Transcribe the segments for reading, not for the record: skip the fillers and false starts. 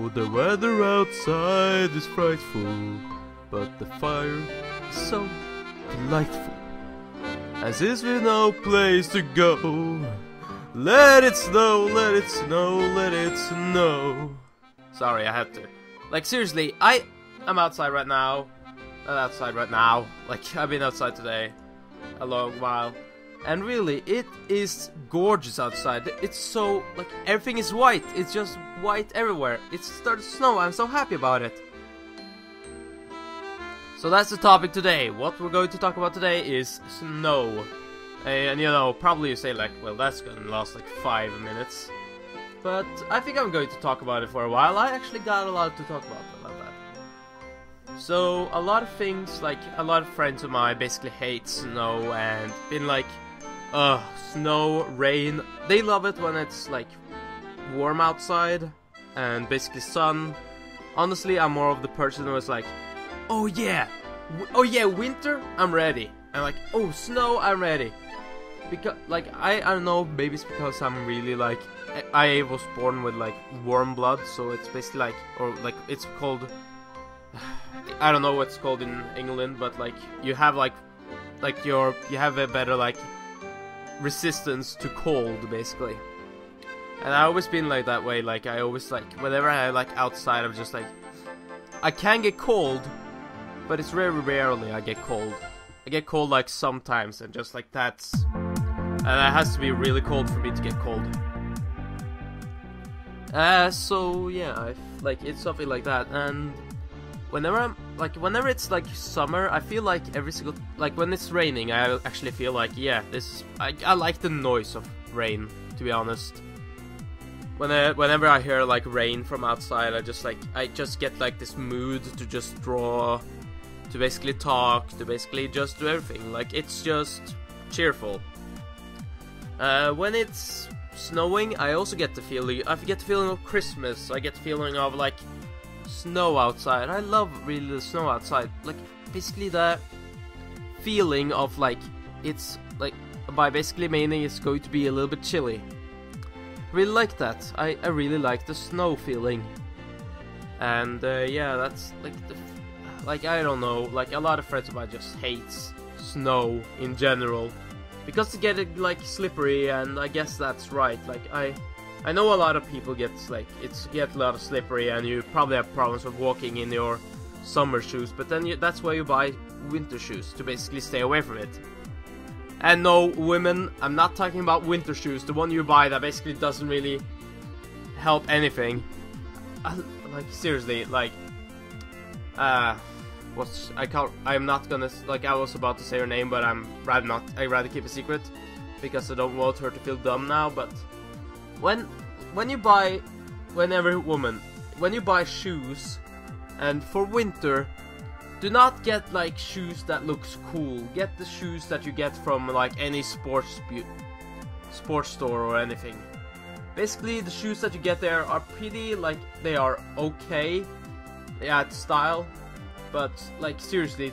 know the weather outside is frightful, but the fire is so delightful. As is with no place to go, let it snow, let it snow, let it snow. Sorry, I had to. Like, seriously, I'm outside right now. Not outside right now. Like, I've been outside today a long while. And really, it is gorgeous outside. It's so, like, everything is white. It's just white everywhere. It's started to snow. I'm so happy about it. So that's the topic today. What we're going to talk about today is snow. And you know, probably you say like, well, that's gonna last like 5 minutes. But I think I'm going to talk about it for a while. I actually got a lot to talk about that. So, a lot of things, like, a lot of friends of mine basically hate snow and been like, snow, rain. They love it when it's like warm outside and basically sun. Honestly, I'm more of the person who is like, oh yeah, winter, I'm ready. And like, oh, snow, I'm ready. Because, like, I don't know, maybe it's because I'm really like, I was born with like warm blood, so it's basically like, or like, it's called, I don't know what it's called in England, but like, you have like you have a better like resistance to cold, basically. And I always been like that way. Like, I always like, whenever I like outside, I'm just like, I can get cold, but it's very rarely I get cold. I get cold like sometimes, and just like that's, and it has to be really cold for me to get cold. So yeah, like, it's something like that. And whenever it's like summer, I feel like every single, like, when it's raining, I actually feel like, yeah, I like the noise of rain, to be honest. Whenever I hear like rain from outside, I just get like this mood to just draw, to basically talk, to basically just do everything. Like, it's just cheerful. When it's snowing, I also get the feeling, of Christmas. I get the feeling of like snow outside. I love really the snow outside. Like, basically the feeling of like, it's like, by basically meaning it's going to be a little bit chilly. Really like that. I really like the snow feeling. And yeah, that's like like, I don't know, like, a lot of friends of mine just hates snow in general because they get it like slippery, and I guess that's right. Like, I know a lot of people get a lot of slippery, and you probably have problems with walking in your summer shoes, but then that's why you buy winter shoes, to basically stay away from it. And no, women, I'm not talking about winter shoes, the one you buy that basically doesn't really help anything. Like, seriously, like, I'm not gonna, like, I was about to say her name, but I'd rather keep a secret, because I don't want her to feel dumb now. But when you buy shoes, and for winter, do not get like shoes that looks cool. Get the shoes that you get from like any sports store or anything. Basically, the shoes that you get there are pretty, like, they are okay, they add style, but like, seriously,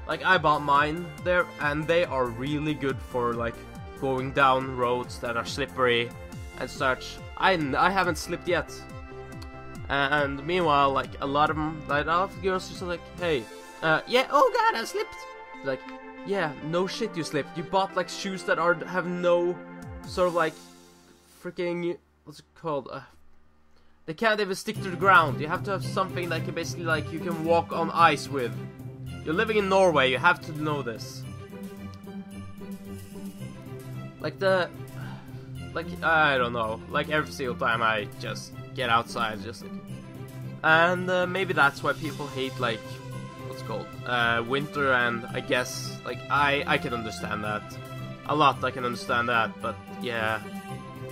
like, I bought mine there, and they are really good for like going down roads that are slippery and such. I haven't slipped yet. And meanwhile, like, a lot of girls just like, hey, yeah, oh god, I slipped. Like, yeah, no shit, you slipped. You bought like shoes that have no sort of like freaking, what's it called? They can't even stick to the ground. You have to have something that can basically, like, you can walk on ice with. You're living in Norway, you have to know this. Like, I don't know, like, every single time I just get outside, just like, and maybe that's why people hate, like, what's it called, winter. And I guess, like, I can understand that a lot. I can understand that, but yeah,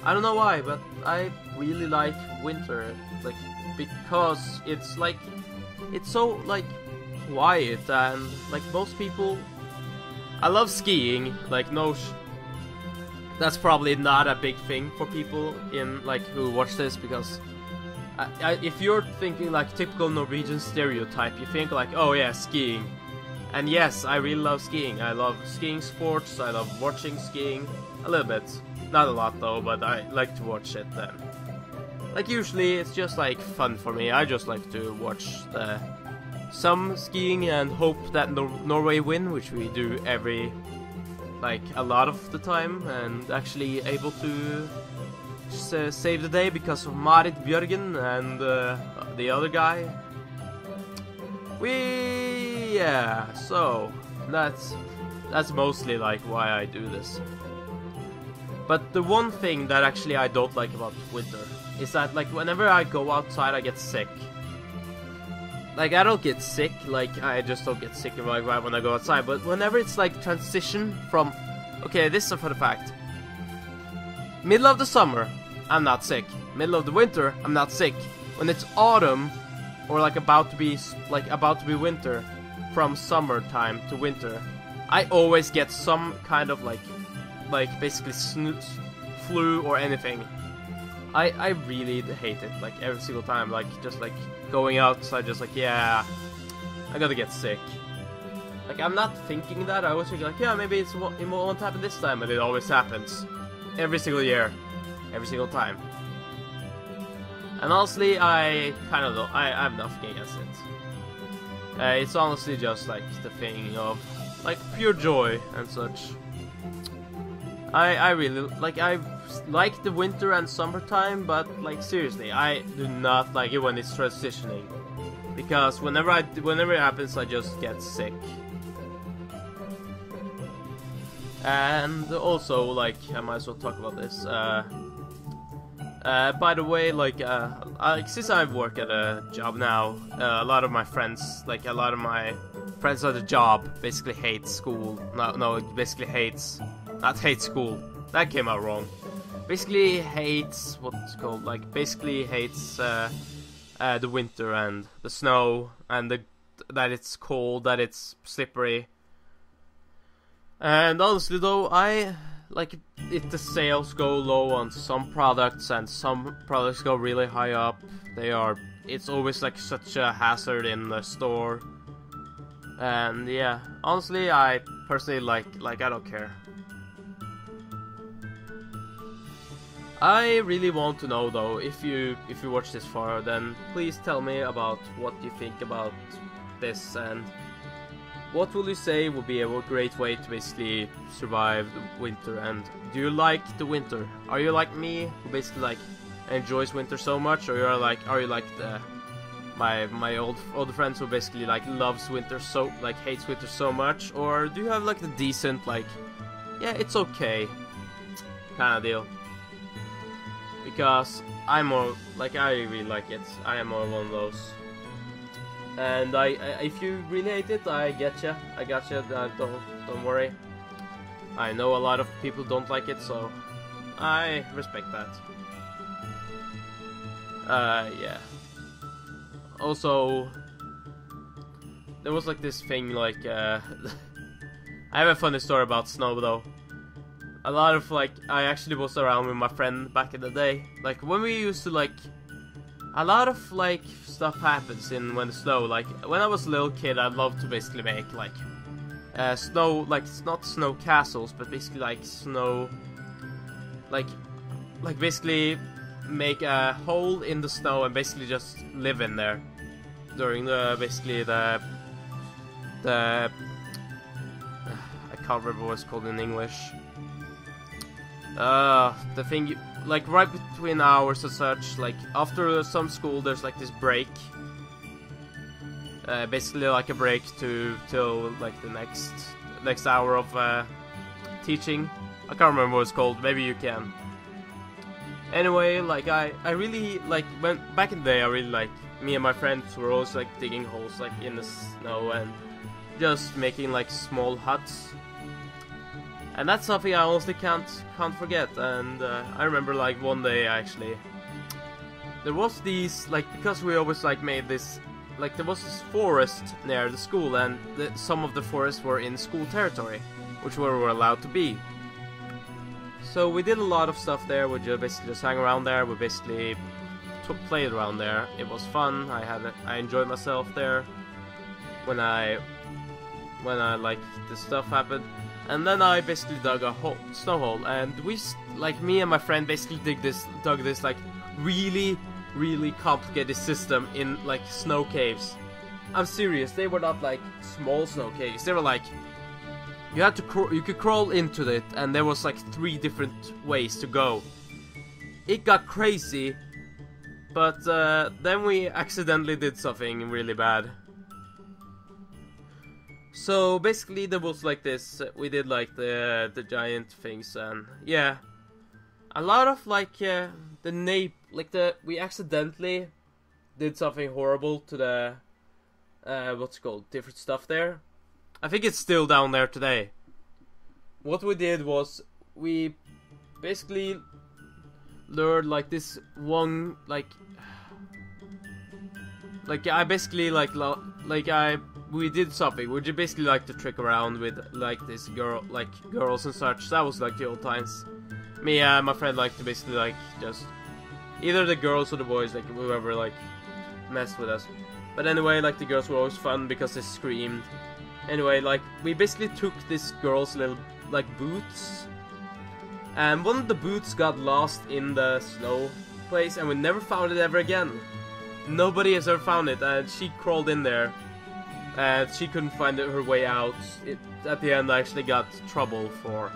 I don't know why, but I really like winter, like, because it's like, it's so like quiet, and like, most people, I love skiing, like, that's probably not a big thing for people in, like, who watch this, because if you're thinking like typical Norwegian stereotype, you think like, oh yeah, skiing. And yes, I really love skiing. I love skiing sports, I love watching skiing a little bit. Not a lot though, but I like to watch it then. like usually it's just like fun for me. I just like to watch some skiing and hope that Norway win, which we do every, like, a lot of the time, and actually able to save the day because of Marit Bjørgen and the other guy. Yeah, so that's mostly like why I do this. But the one thing that actually I don't like about winter is that, like, whenever I go outside I get sick. Like, I don't get sick, like, I just don't get sick right when I go outside, but whenever it's like transition from, okay, this is for the fact, middle of the summer, I'm not sick. Middle of the winter, I'm not sick. When it's autumn, or like about to be winter, from summertime to winter, I always get some kind of like basically flu or anything. I really hate it, like every single time, like just like going outside, just like, yeah, I gotta get sick. Like, I'm not thinking that, I always think like, yeah, maybe it won't happen this time, but it always happens. Every single year. Every single time. And honestly, I kind of don't, I have nothing against it. It's honestly just like the thing of like pure joy and such. I really I like the winter and summertime, but like seriously, I do not like it when it's transitioning, because whenever it happens, I just get sick. And also, like, I might as well talk about this. By the way, like, since I work at a job now, a lot of my friends at the job basically hate school. No, basically hates, not hate school. That came out wrong. Basically hates what's it called, like, basically hates the winter and the snow and that it's cold, that it's slippery. And honestly though, if the sales go low on some products and some products go really high up, it's always like such a hazard in the store. And yeah, honestly, I personally like I don't care. I really want to know though, if you watch this far, then please tell me about what you think about this, and what will you say would be a great way to basically survive the winter. And do you like the winter? Are you like me, who basically like enjoys winter so much, or are you like my old friends who basically like loves winter so like hates winter so much? Or do you have like the decent, like, yeah, it's okay kind of deal? Because I'm more like, I really like it. I am more one of those. And if you really hate it, I getcha. I gotcha. Don't worry. I know a lot of people don't like it, so I respect that. Yeah. Also, there was like this thing, like, I have a funny story about snow though. A lot of, like, I actually was around with my friend back in the day. Like, when we used to, like, a lot of, like, stuff happens when the snow, like, when I was a little kid, I loved to basically make, like, snow, like, not snow castles, but basically, like, snow, like basically make a hole in the snow and basically just live in there during basically the I can't remember what it's called in English. The thing, like, right between hours and such, like, after some school, there's, like, this break. Basically, like, a break till, like, the next hour of, teaching. I can't remember what it's called, maybe you can. Anyway, like, I really, like, back in the day, I really, like, me and my friends were always, like, digging holes, like, in the snow and just making, like, small huts. And that's something I honestly can't forget. And I remember, like, one day actually, there was these, like, because we always like made this, like, there was this forest near the school, and some of the forests were in school territory, which we were allowed to be. So we did a lot of stuff there. We basically just hang around there. We basically played around there. It was fun. I enjoyed myself there when like this stuff happened. And then I basically dug a snow hole, and me and my friend basically dug this like really, really complicated system in like snow caves. I'm serious, they were not like small snow caves. They were like, you had to you could crawl into it, and there was like 3 different ways to go. It got crazy, but then we accidentally did something really bad. So basically there was like this, we did like the giant things, and yeah, a lot of like we accidentally did something horrible to the what's it called, different stuff there. I think it's still down there today. What we did was we basically lured like this one we did something. We did basically like to trick around with like this girls and such. That was like the old times. Me and my friend like to basically like just either the girls or the boys, like whoever like messed with us. But anyway, like the girls were always fun because they screamed. Anyway, like we basically took this girl's little like boots, and one of the boots got lost in the snow place, and we never found it ever again. Nobody has ever found it, and she crawled in there, and she couldn't find her way out. At the end, I actually got trouble for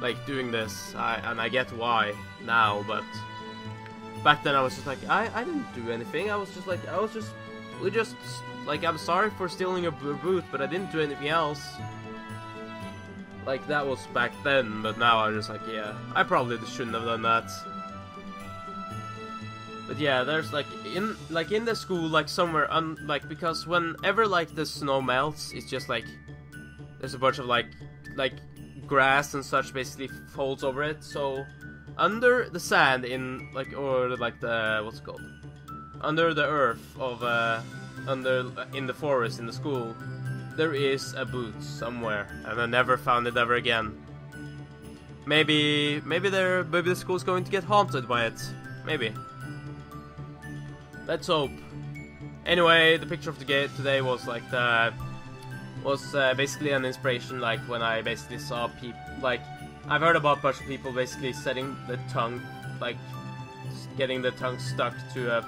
like doing this, and I get why now, but back then I was just like, I didn't do anything. I'm sorry for stealing your boot, but I didn't do anything else. Like, that was back then, but now I'm just like, yeah, I probably shouldn't have done that. But yeah, there's like in the school, like somewhere because whenever like the snow melts, it's just like there's a bunch of like grass and such basically folds over it. So under the sand in what's it called? Under the earth of in the forest in the school, there is a boot somewhere, and I never found it ever again. Maybe the school's going to get haunted by it. Maybe. Let's hope. Anyway, the picture of the gate today was like basically an inspiration, like when I basically saw people, like I've heard about a bunch of people basically setting the tongue, like getting the tongue stuck to a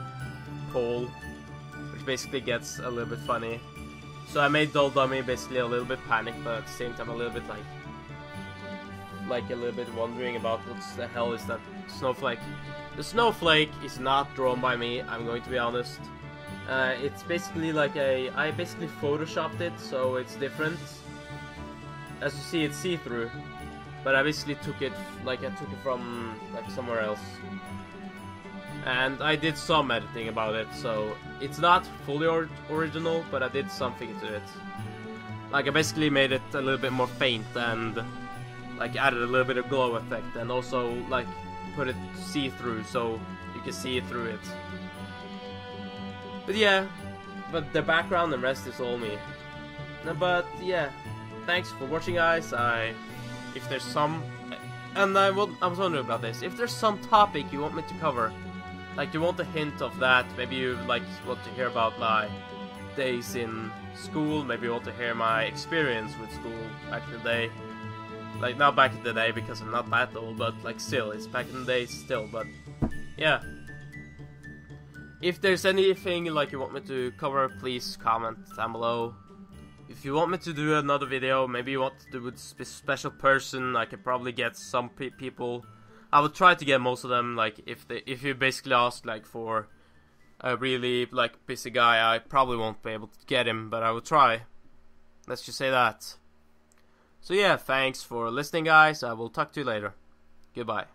pole, which basically gets a little bit funny. So I made Doll Dummy basically a little bit panicked, but at the same time a little bit like a little bit wondering about what the hell is that snowflake. The snowflake is not drawn by me, I'm going to be honest. It's basically like I basically photoshopped it, so it's different. As you see, it's see-through, but I basically took it from like somewhere else. And I did some editing about it, so it's not fully original, but I did something to it. Like I basically made it a little bit more faint and like added a little bit of glow effect, and also like put it see-through so you can see it through it. But yeah, but the background and rest is all me. But yeah, thanks for watching, guys. If there's some, and I was wondering about this, if there's some topic you want me to cover, like you want a hint of that, maybe you like want to hear about my days in school, maybe you want to hear my experience with school back in the day. Like, not back in the day because I'm not that old, but like still, it's back in the day still, but yeah. If there's anything like you want me to cover, please comment down below. If you want me to do another video, maybe you want to do with a special person, I could probably get some people. I will try to get most of them. Like if you basically ask like for a really like busy guy, I probably won't be able to get him, but I will try. Let's just say that. So yeah, thanks for listening, guys. I will talk to you later. Goodbye.